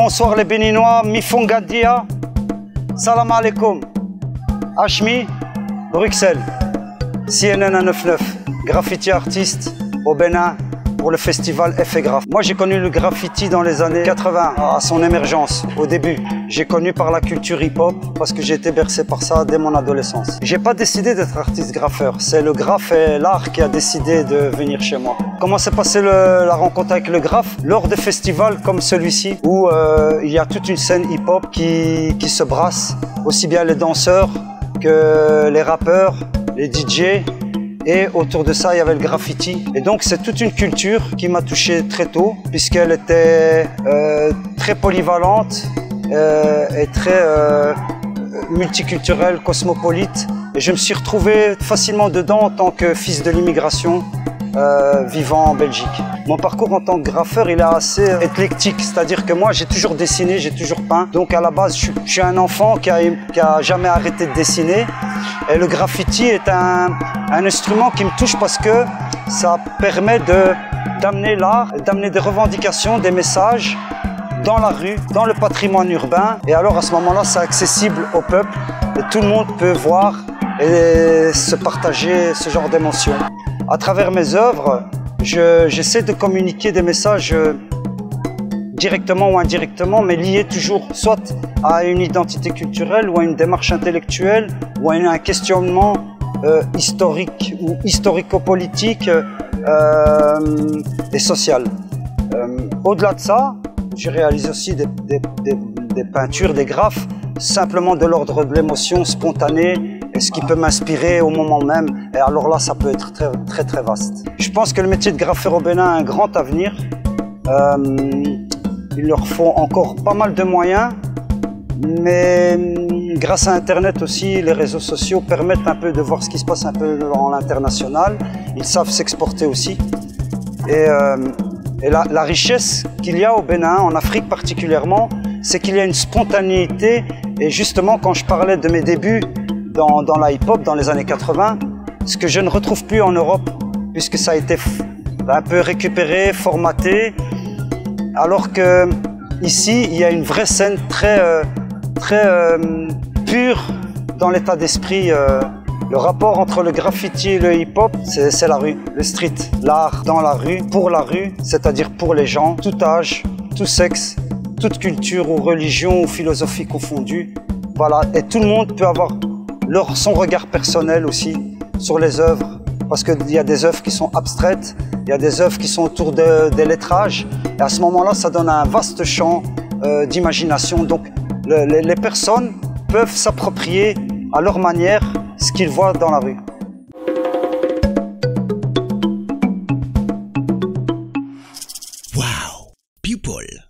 Bonsoir les Béninois, Mifongadia, Salam alaikum, Hachmi, Bruxelles, CNN 199, graffiti artiste au Bénin pour le festival Effet Graff. Moi j'ai connu le graffiti dans les années 80, à son émergence, au début. J'ai connu par la culture hip-hop parce que j'ai été bercé par ça dès mon adolescence. J'ai pas décidé d'être artiste graffeur, c'est le graphe et l'art qui a décidé de venir chez moi. Comment s'est passée la rencontre avec le graphe? Lors de festivals comme celui-ci, où il y a toute une scène hip-hop qui se brasse, aussi bien les danseurs que les rappeurs, les DJ. Et autour de ça, il y avait le graffiti. Et donc, c'est toute une culture qui m'a touché très tôt, puisqu'elle était très polyvalente et très multiculturelle, cosmopolite. Et je me suis retrouvé facilement dedans en tant que fils de l'immigration vivant en Belgique. Mon parcours en tant que graffeur, il est assez éclectique, c'est-à-dire que moi, j'ai toujours dessiné, j'ai toujours peint. Donc, à la base, je suis un enfant qui a jamais arrêté de dessiner. Et le graffiti est un instrument qui me touche parce que ça permet d'amener l'art, d'amener des revendications, des messages dans la rue, dans le patrimoine urbain. Et alors à ce moment-là, c'est accessible au peuple et tout le monde peut voir et se partager ce genre d'émotions. À travers mes œuvres, j'essaie de communiquer des messages directement ou indirectement, mais liés toujours soit à une identité culturelle ou à une démarche intellectuelle ou à un questionnement historique ou historico-politique et social. Au-delà de ça, je réalise aussi des peintures, des graphes, simplement de l'ordre de l'émotion spontanée et ce qui peut m'inspirer au moment même. Et alors là, ça peut être très très vaste. Je pense que le métier de graffeur au Bénin a un grand avenir. Il leur faut encore pas mal de moyens, mais grâce à Internet aussi, les réseaux sociaux permettent un peu de voir ce qui se passe un peu en l'international. Ils savent s'exporter aussi. Et la richesse qu'il y a au Bénin, en Afrique particulièrement, c'est qu'il y a une spontanéité. Et justement, quand je parlais de mes débuts dans la hip-hop dans les années 80, ce que je ne retrouve plus en Europe, puisque ça a été un peu récupéré, formaté, alors que ici, il y a une vraie scène très pure dans l'état d'esprit. Le rapport entre le graffiti et le hip-hop, c'est la rue, le street, l'art dans la rue, pour la rue, c'est-à-dire pour les gens, tout âge, tout sexe, toute culture ou religion ou philosophie confondue. Voilà, et tout le monde peut avoir son regard personnel aussi sur les œuvres, parce qu'il y a des œuvres qui sont abstraites, il y a des œuvres qui sont autour des lettrages, et à ce moment-là, ça donne un vaste champ d'imagination. Donc, les personnes peuvent s'approprier à leur manière ce qu'ils voient dans la rue.